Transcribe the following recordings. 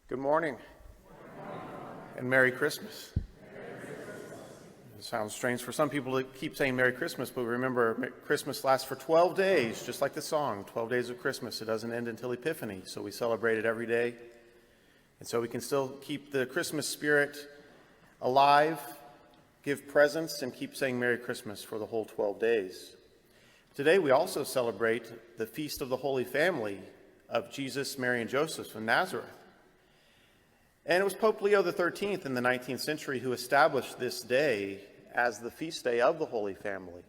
Good morning, and Merry Christmas. It sounds strange for some people to keep saying Merry Christmas, but remember, Christmas lasts for 12 days, just like the song, 12 days of Christmas. It doesn't end until Epiphany, so we celebrate it every day. And so we can still keep the Christmas spirit alive, give presents, and keep saying Merry Christmas for the whole 12 days. Today we also celebrate the Feast of the Holy Family of Jesus, Mary, and Joseph from Nazareth. And it was Pope Leo XIII in the 19th century who established this day as the feast day of the Holy Family,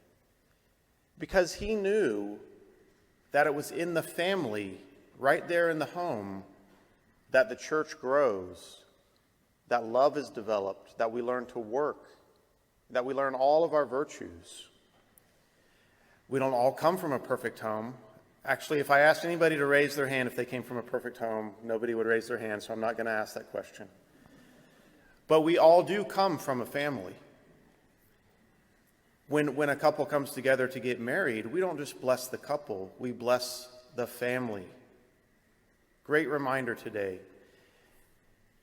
because he knew that it was in the family, right there in the home, that the church grows, that love is developed, that we learn to work, that we learn all of our virtues. We don't all come from a perfect home. Actually, if I asked anybody to raise their hand if they came from a perfect home, nobody would raise their hand, so I'm not going to ask that question. But we all do come from a family. When a couple comes together to get married, we don't just bless the couple, we bless the family. Great reminder today.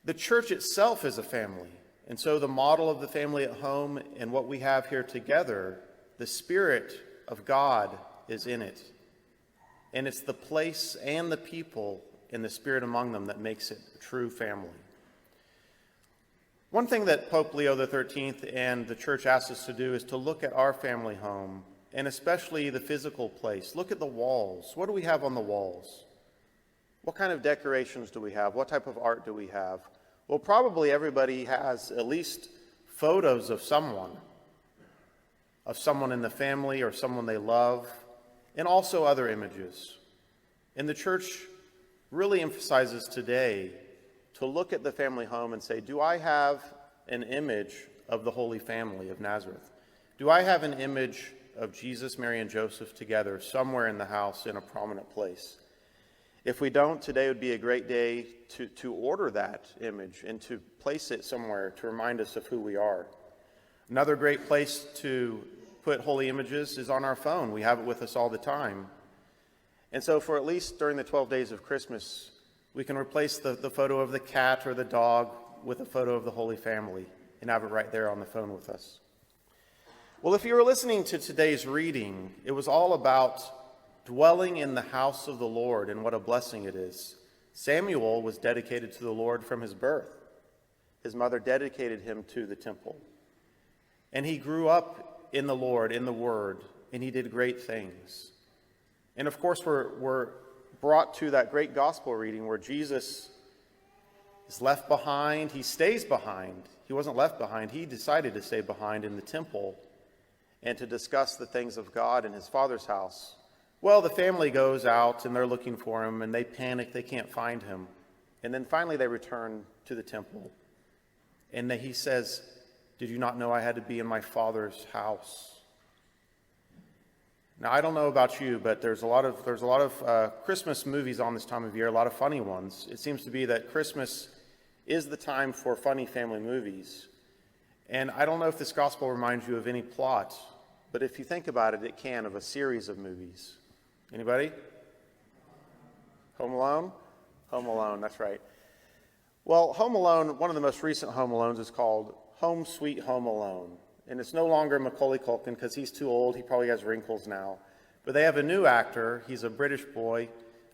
The church itself is a family, and so the model of the family at home and what we have here together, the Spirit of God is in it. And it's the place and the people and the Spirit among them that makes it a true family. One thing that Pope Leo XIII and the church asks us to do is to look at our family home, and especially the physical place. Look at the walls. What do we have on the walls? What kind of decorations do we have? What type of art do we have? Well, probably everybody has at least photos of someone in the family or someone they love, and also other images. And the church really emphasizes today to look at the family home and say, do I have an image of the Holy Family of Nazareth? Do I have an image of Jesus, Mary, and Joseph together somewhere in the house in a prominent place? If we don't, today would be a great day to order that image and to place it somewhere to remind us of who we are. Another great place to put holy images is on our phone. We have it with us all the time. And so for at least during the 12 days of Christmas, we can replace the photo of the cat or the dog with a photo of the Holy Family and have it right there on the phone with us. Well, if you were listening to today's reading, it was all about dwelling in the house of the Lord and what a blessing it is. Samuel was dedicated to the Lord from his birth. His mother dedicated him to the temple. And he grew up in the Lord, in the Word, and he did great things. And of course, we're brought to that great gospel reading where Jesus is left behind. He stays behind. He wasn't left behind. He decided to stay behind in the temple and to discuss the things of God in his Father's house. Well, the family goes out and they're looking for him and they panic. They can't find him. And then finally they return to the temple. And he says, "Did you not know I had to be in my Father's house?" Now, I don't know about you, but there's a lot of Christmas movies on this time of year, a lot of funny ones. It seems to be that Christmas is the time for funny family movies. And I don't know if this gospel reminds you of any plot, but if you think about it, it can, of a series of movies. Anybody? Home Alone? Home Alone, that's right. Well, Home Alone, one of the most recent Home Alones is called Home Sweet Home Alone. And it's no longer Macaulay Culkin because he's too old. He probably has wrinkles now. But they have a new actor. He's a British boy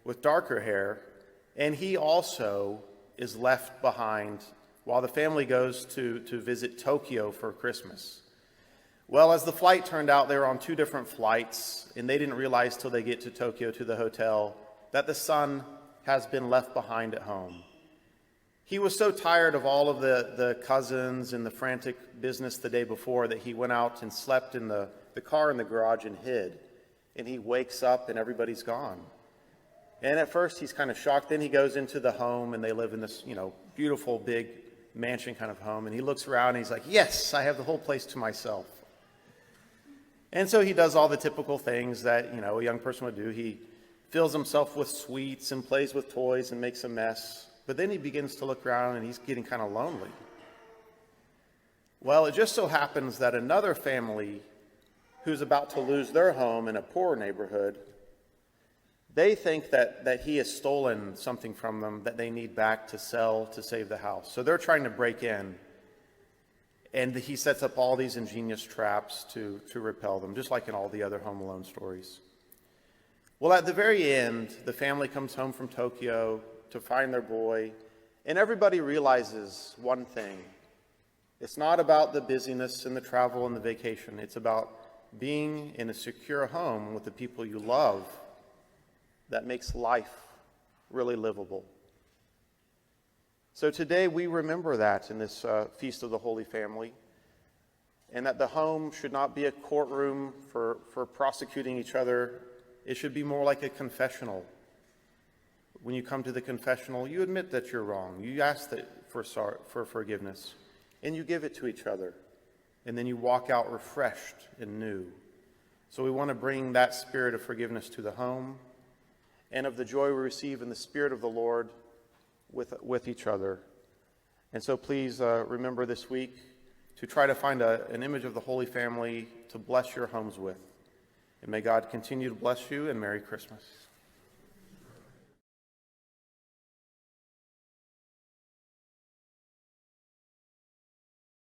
with darker hair. And he also is left behind while the family goes to visit Tokyo for Christmas. Well, as the flight turned out, they were on two different flights. And they didn't realize till they get to Tokyo, to the hotel, that the son has been left behind at home. He was so tired of all of the cousins and the frantic business the day before that he went out and slept in the car in the garage and hid. And he wakes up and everybody's gone. And at first he's kind of shocked. Then he goes into the home and they live in this, beautiful big mansion kind of home. And he looks around and he's like, yes, I have the whole place to myself. And so he does all the typical things that, a young person would do. He fills himself with sweets and plays with toys and makes a mess. But then he begins to look around and he's getting kind of lonely. Well, it just so happens that another family who's about to lose their home in a poor neighborhood, They think that he has stolen something from them that they need back to sell to save the house. So they're trying to break in. And he sets up all these ingenious traps to repel them, just like in all the other Home Alone stories. Well, at the very end, the family comes home from Tokyo to find their boy, and everybody realizes one thing. It's not about the busyness and the travel and the vacation. It's about being in a secure home with the people you love that makes life really livable. So today we remember that in this Feast of the Holy Family, and that the home should not be a courtroom for prosecuting each other. It should be more like a confessional. When you come to the confessional, you admit that you're wrong. You ask for forgiveness, and you give it to each other. And then you walk out refreshed and new. So we want to bring that spirit of forgiveness to the home, and of the joy we receive in the Spirit of the Lord with each other. And so please remember this week to try to find an image of the Holy Family to bless your homes with. And may God continue to bless you, and Merry Christmas.